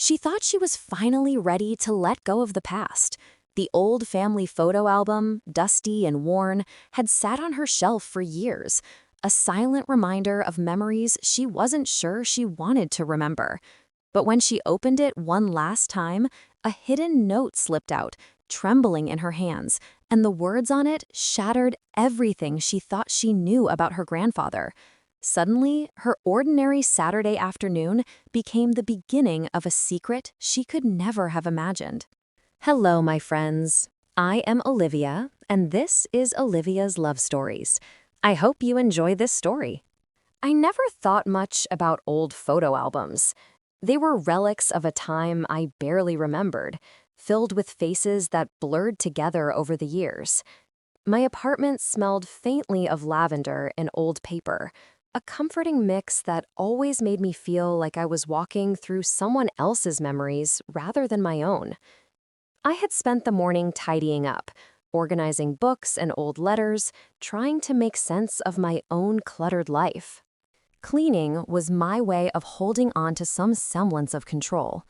She thought she was finally ready to let go of the past. The old family photo album, dusty and worn, had sat on her shelf for years, a silent reminder of memories she wasn't sure she wanted to remember. But when she opened it one last time, a hidden note slipped out, trembling in her hands, and the words on it shattered everything she thought she knew about her grandfather. Suddenly, her ordinary Saturday afternoon became the beginning of a secret she could never have imagined. Hello, my friends. I am Olivia, and this is Olivia's Love Stories. I hope you enjoy this story. I never thought much about old photo albums. They were relics of a time I barely remembered, filled with faces that blurred together over the years. My apartment smelled faintly of lavender and old paper, a comforting mix that always made me feel like I was walking through someone else's memories rather than my own. I had spent the morning tidying up, organizing books and old letters, trying to make sense of my own cluttered life. Cleaning was my way of holding on to some semblance of control.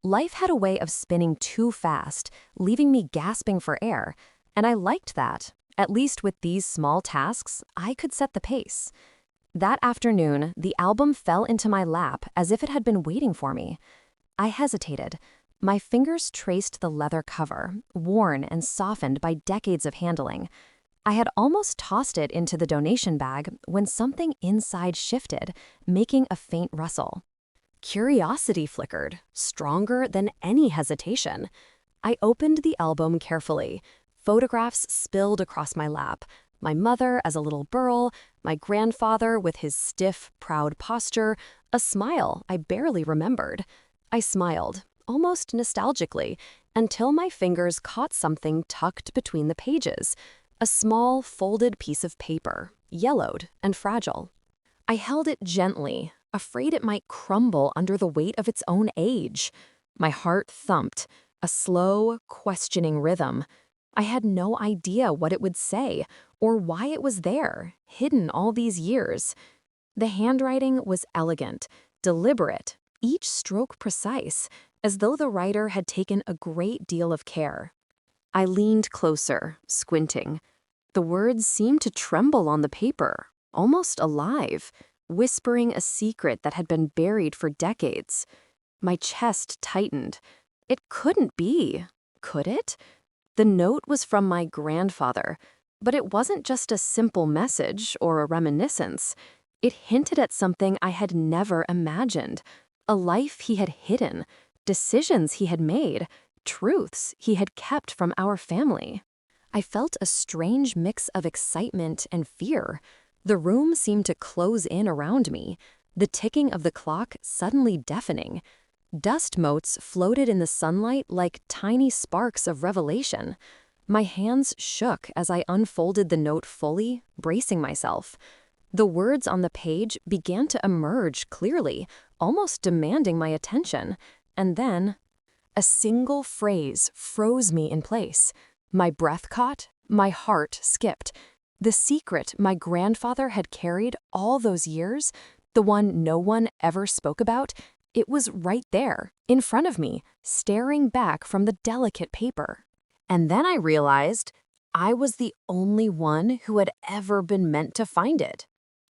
Life had a way of spinning too fast, leaving me gasping for air, and I liked that. At least with these small tasks, I could set the pace. That afternoon, the album fell into my lap as if it had been waiting for me. I hesitated. My fingers traced the leather cover, worn and softened by decades of handling. I had almost tossed it into the donation bag when something inside shifted, making a faint rustle. Curiosity flickered, stronger than any hesitation. I opened the album carefully. Photographs spilled across my lap. My mother as a little girl, my grandfather with his stiff, proud posture, a smile I barely remembered. I smiled, almost nostalgically, until my fingers caught something tucked between the pages, a small, folded piece of paper, yellowed and fragile. I held it gently, afraid it might crumble under the weight of its own age. My heart thumped, a slow, questioning rhythm. I had no idea what it would say or why it was there, hidden all these years. The handwriting was elegant, deliberate, each stroke precise, as though the writer had taken a great deal of care. I leaned closer, squinting. The words seemed to tremble on the paper, almost alive, whispering a secret that had been buried for decades. My chest tightened. It couldn't be, could it? The note was from my grandfather, but it wasn't just a simple message or a reminiscence. It hinted at something I had never imagined, a life he had hidden, decisions he had made, truths he had kept from our family. I felt a strange mix of excitement and fear. The room seemed to close in around me, the ticking of the clock suddenly deafening. Dust motes floated in the sunlight like tiny sparks of revelation. My hands shook as I unfolded the note fully, bracing myself. The words on the page began to emerge clearly, almost demanding my attention. And then, a single phrase froze me in place. My breath caught, my heart skipped. The secret my grandfather had carried all those years, the one no one ever spoke about, it was right there, in front of me, staring back from the delicate paper. And then I realized I was the only one who had ever been meant to find it.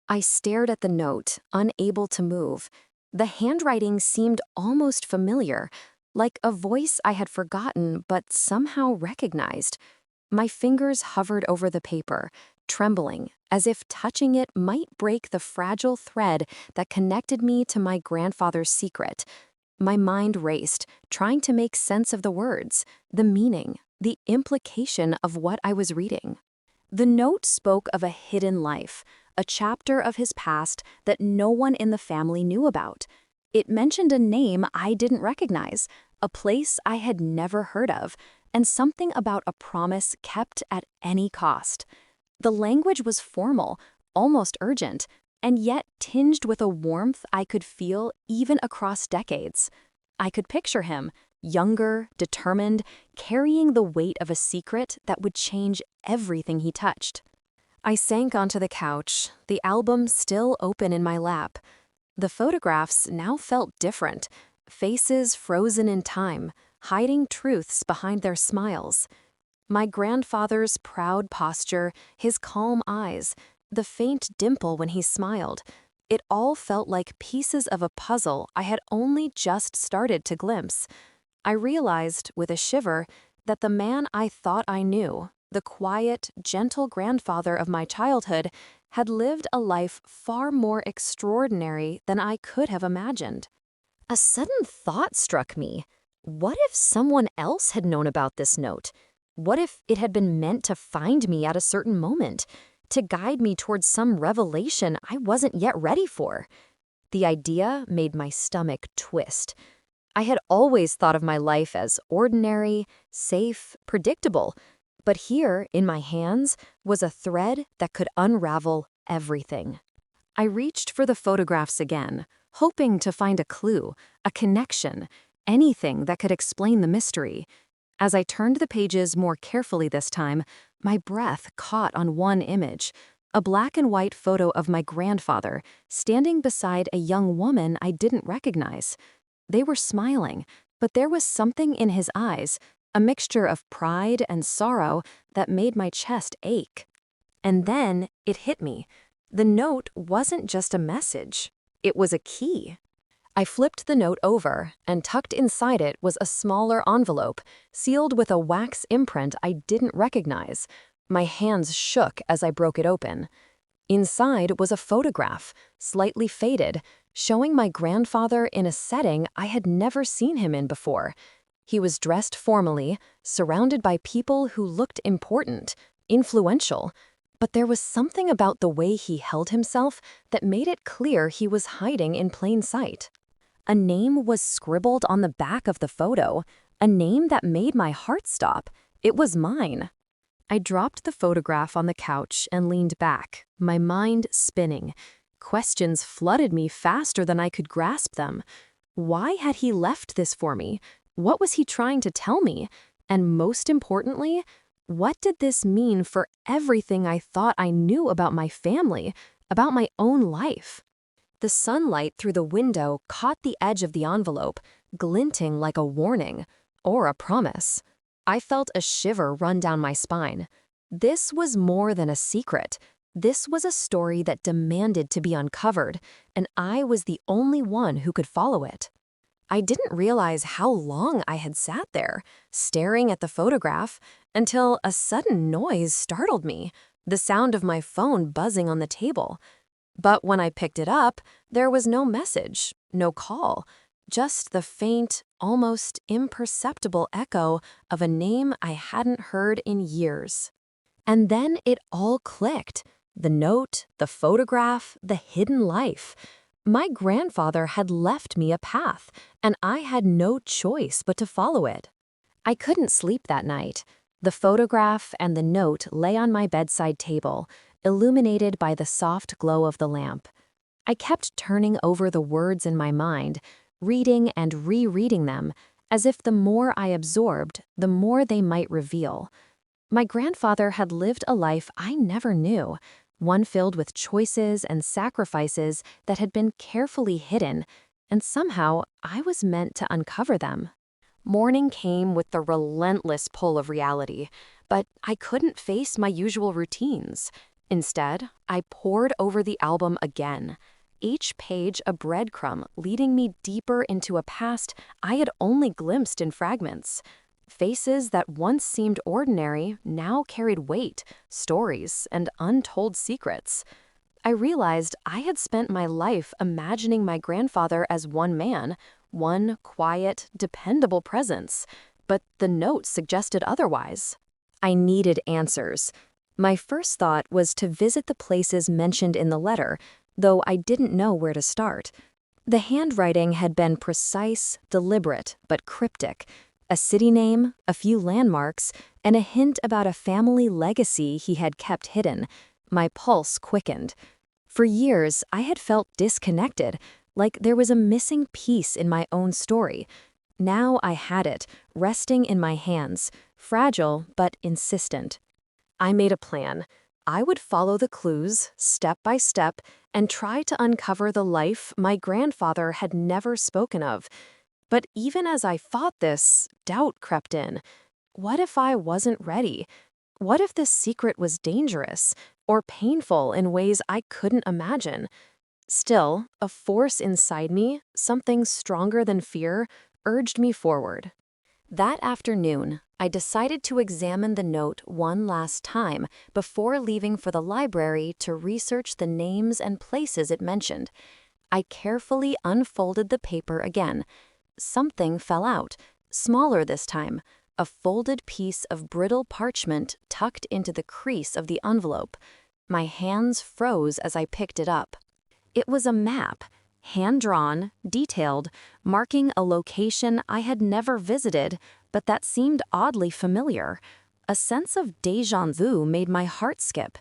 I stared at the note, unable to move. The handwriting seemed almost familiar, like a voice I had forgotten but somehow recognized. My fingers hovered over the paper, trembling, as if touching it might break the fragile thread that connected me to my grandfather's secret. My mind raced, trying to make sense of the words, the meaning, the implication of what I was reading. The note spoke of a hidden life, a chapter of his past that no one in the family knew about. It mentioned a name I didn't recognize, a place I had never heard of, and something about a promise kept at any cost. The language was formal, almost urgent, and yet tinged with a warmth I could feel even across decades. I could picture him, younger, determined, carrying the weight of a secret that would change everything he touched. I sank onto the couch, the album still open in my lap. The photographs now felt different, faces frozen in time, hiding truths behind their smiles. My grandfather's proud posture, his calm eyes, the faint dimple when he smiled, it all felt like pieces of a puzzle I had only just started to glimpse. I realized, with a shiver, that the man I thought I knew, the quiet, gentle grandfather of my childhood, had lived a life far more extraordinary than I could have imagined. A sudden thought struck me. What if someone else had known about this note? What if it had been meant to find me at a certain moment, to guide me towards some revelation I wasn't yet ready for? The idea made my stomach twist. I had always thought of my life as ordinary, safe, predictable, but here, in my hands, was a thread that could unravel everything. I reached for the photographs again, hoping to find a clue, a connection, anything that could explain the mystery. As I turned the pages more carefully this time, my breath caught on one image, a black and white photo of my grandfather standing beside a young woman I didn't recognize. They were smiling, but there was something in his eyes, a mixture of pride and sorrow that made my chest ache. And then it hit me. The note wasn't just a message. It was a key. I flipped the note over, and tucked inside it was a smaller envelope, sealed with a wax imprint I didn't recognize. My hands shook as I broke it open. Inside was a photograph, slightly faded, showing my grandfather in a setting I had never seen him in before. He was dressed formally, surrounded by people who looked important, influential, but there was something about the way he held himself that made it clear he was hiding in plain sight. A name was scribbled on the back of the photo, a name that made my heart stop. It was mine. I dropped the photograph on the couch and leaned back, my mind spinning. Questions flooded me faster than I could grasp them. Why had he left this for me? What was he trying to tell me? And most importantly, what did this mean for everything I thought I knew about my family, about my own life? The sunlight through the window caught the edge of the envelope, glinting like a warning, or a promise. I felt a shiver run down my spine. This was more than a secret. This was a story that demanded to be uncovered, and I was the only one who could follow it. I didn't realize how long I had sat there, staring at the photograph, until a sudden noise startled me, the sound of my phone buzzing on the table. But when I picked it up, there was no message, no call, just the faint, almost imperceptible echo of a name I hadn't heard in years. And then it all clicked. The note, the photograph, the hidden life. My grandfather had left me a path, and I had no choice but to follow it. I couldn't sleep that night. The photograph and the note lay on my bedside table, illuminated by the soft glow of the lamp. I kept turning over the words in my mind, reading and rereading them, as if the more I absorbed, the more they might reveal. My grandfather had lived a life I never knew, one filled with choices and sacrifices that had been carefully hidden, and somehow I was meant to uncover them. Morning came with the relentless pull of reality, but I couldn't face my usual routines. Instead, I pored over the album again, each page a breadcrumb leading me deeper into a past I had only glimpsed in fragments. Faces that once seemed ordinary now carried weight, stories, and untold secrets. I realized I had spent my life imagining my grandfather as one man, one quiet, dependable presence, but the note suggested otherwise. I needed answers. My first thought was to visit the places mentioned in the letter, though I didn't know where to start. The handwriting had been precise, deliberate, but cryptic. A city name, a few landmarks, and a hint about a family legacy he had kept hidden. My pulse quickened. For years, I had felt disconnected, like there was a missing piece in my own story. Now I had it, resting in my hands, fragile but insistent. I made a plan. I would follow the clues, step by step, and try to uncover the life my grandfather had never spoken of. But even as I fought this, doubt crept in. What if I wasn't ready? What if this secret was dangerous or painful in ways I couldn't imagine? Still, a force inside me, something stronger than fear, urged me forward. That afternoon, I decided to examine the note one last time before leaving for the library to research the names and places it mentioned. I carefully unfolded the paper again. Something fell out, smaller this time, a folded piece of brittle parchment tucked into the crease of the envelope. My hands froze as I picked it up. It was a map, hand-drawn, detailed, marking a location I had never visited, but that seemed oddly familiar. A sense of déjà vu made my heart skip.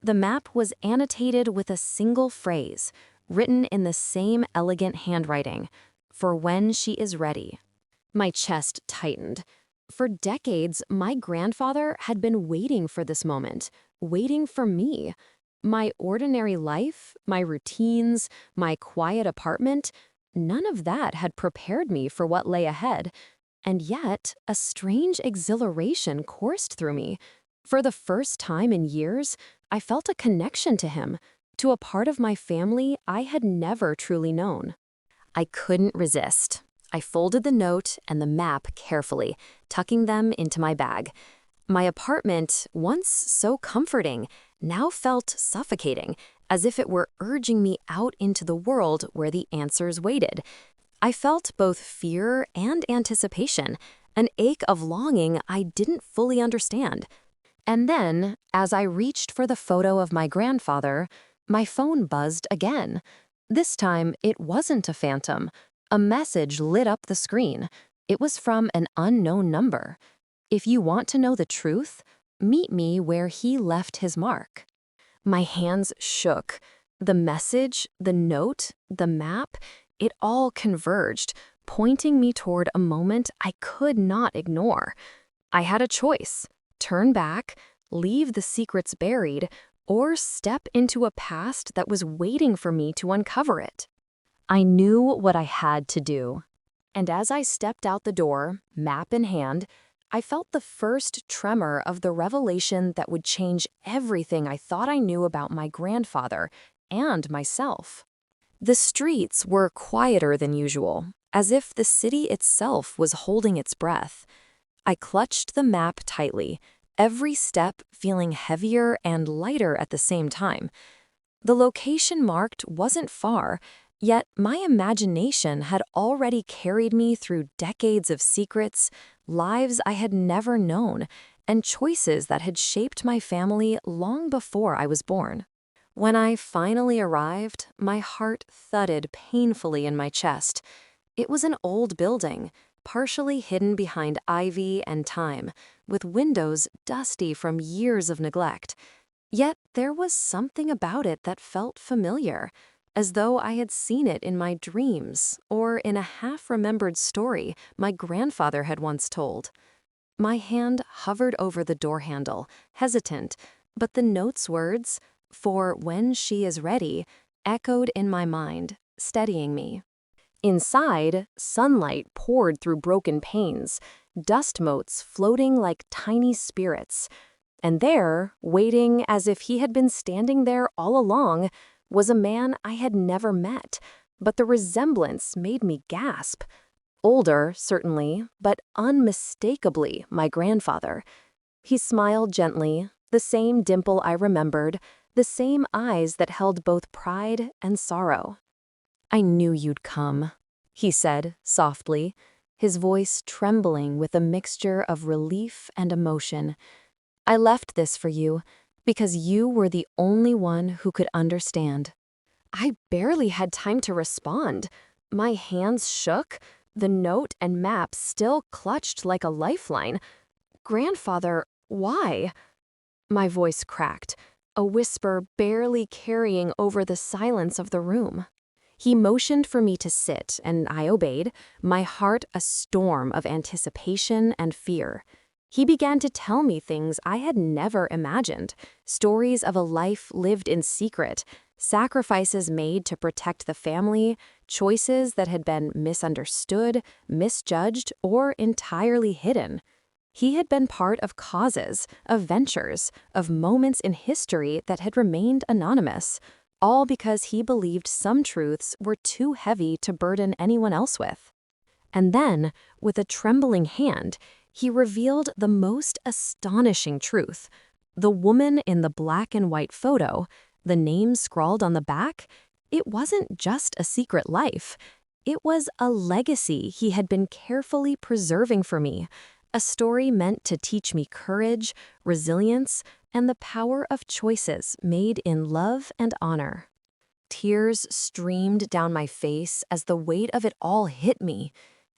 The map was annotated with a single phrase, written in the same elegant handwriting, "For when she is ready." My chest tightened. For decades, my grandfather had been waiting for this moment, waiting for me. My ordinary life, my routines, my quiet apartment, none of that had prepared me for what lay ahead. And yet, a strange exhilaration coursed through me. For the first time in years, I felt a connection to him, to a part of my family I had never truly known. I couldn't resist. I folded the note and the map carefully, tucking them into my bag. My apartment, once so comforting, now felt suffocating, as if it were urging me out into the world where the answers waited. I felt both fear and anticipation, an ache of longing I didn't fully understand. And then, as I reached for the photo of my grandfather, my phone buzzed again. This time, it wasn't a phantom. A message lit up the screen. It was from an unknown number. "If you want to know the truth, meet me where he left his mark." My hands shook. The message, the note, the map, it all converged, pointing me toward a moment I could not ignore. I had a choice: turn back, leave the secrets buried, or step into a past that was waiting for me to uncover it. I knew what I had to do. And as I stepped out the door, map in hand, I felt the first tremor of the revelation that would change everything I thought I knew about my grandfather and myself. The streets were quieter than usual, as if the city itself was holding its breath. I clutched the map tightly, every step feeling heavier and lighter at the same time. The location marked wasn't far, yet my imagination had already carried me through decades of secrets, lives I had never known, and choices that had shaped my family long before I was born. When I finally arrived, my heart thudded painfully in my chest. It was an old building, partially hidden behind ivy and thyme, with windows dusty from years of neglect. Yet there was something about it that felt familiar, as though I had seen it in my dreams or in a half-remembered story my grandfather had once told. My hand hovered over the door handle, hesitant, but the note's words, "For when she is ready," echoed in my mind, steadying me. Inside, sunlight poured through broken panes, dust motes floating like tiny spirits. And there, waiting as if he had been standing there all along, was a man I had never met, but the resemblance made me gasp. Older, certainly, but unmistakably my grandfather. He smiled gently, the same dimple I remembered, the same eyes that held both pride and sorrow. "I knew you'd come," he said softly, his voice trembling with a mixture of relief and emotion. "I left this for you, because you were the only one who could understand." I barely had time to respond. My hands shook, the note and map still clutched like a lifeline. "Grandfather, why?" My voice cracked, a whisper barely carrying over the silence of the room. He motioned for me to sit, and I obeyed, my heart a storm of anticipation and fear. He began to tell me things I had never imagined, stories of a life lived in secret, sacrifices made to protect the family, choices that had been misunderstood, misjudged, or entirely hidden. He had been part of causes, of ventures, of moments in history that had remained anonymous, all because he believed some truths were too heavy to burden anyone else with. And then, with a trembling hand, he revealed the most astonishing truth. The woman in the black and white photo, the name scrawled on the back, it wasn't just a secret life. It was a legacy he had been carefully preserving for me, a story meant to teach me courage, resilience, and the power of choices made in love and honor. Tears streamed down my face as the weight of it all hit me.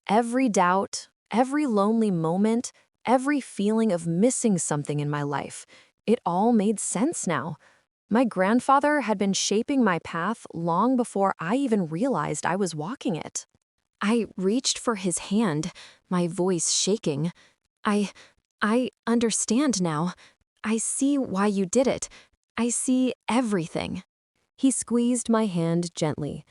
Every doubt, every lonely moment, every feeling of missing something in my life, it all made sense now. My grandfather had been shaping my path long before I even realized I was walking it. I reached for his hand, my voice shaking. I, I understand now. I see why you did it. I see everything. He squeezed my hand gently.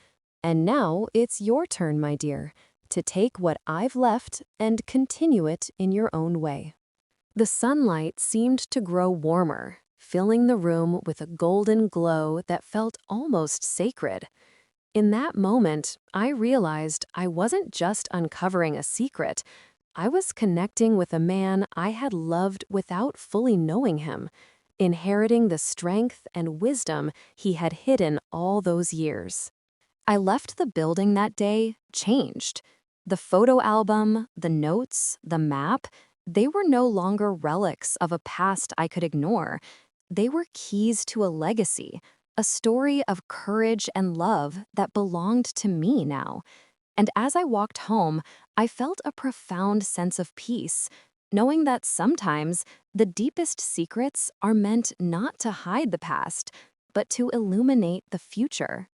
And now it's your turn, my dear, to take what I've left and continue it in your own way. The sunlight seemed to grow warmer, filling the room with a golden glow that felt almost sacred. In that moment, I realized I wasn't just uncovering a secret. I was connecting with a man I had loved without fully knowing him, inheriting the strength and wisdom he had hidden all those years. I left the building that day changed. The photo album, the notes, the map, they were no longer relics of a past I could ignore. They were keys to a legacy, a story of courage and love that belonged to me now. And as I walked home, I felt a profound sense of peace, knowing that sometimes the deepest secrets are meant not to hide the past, but to illuminate the future.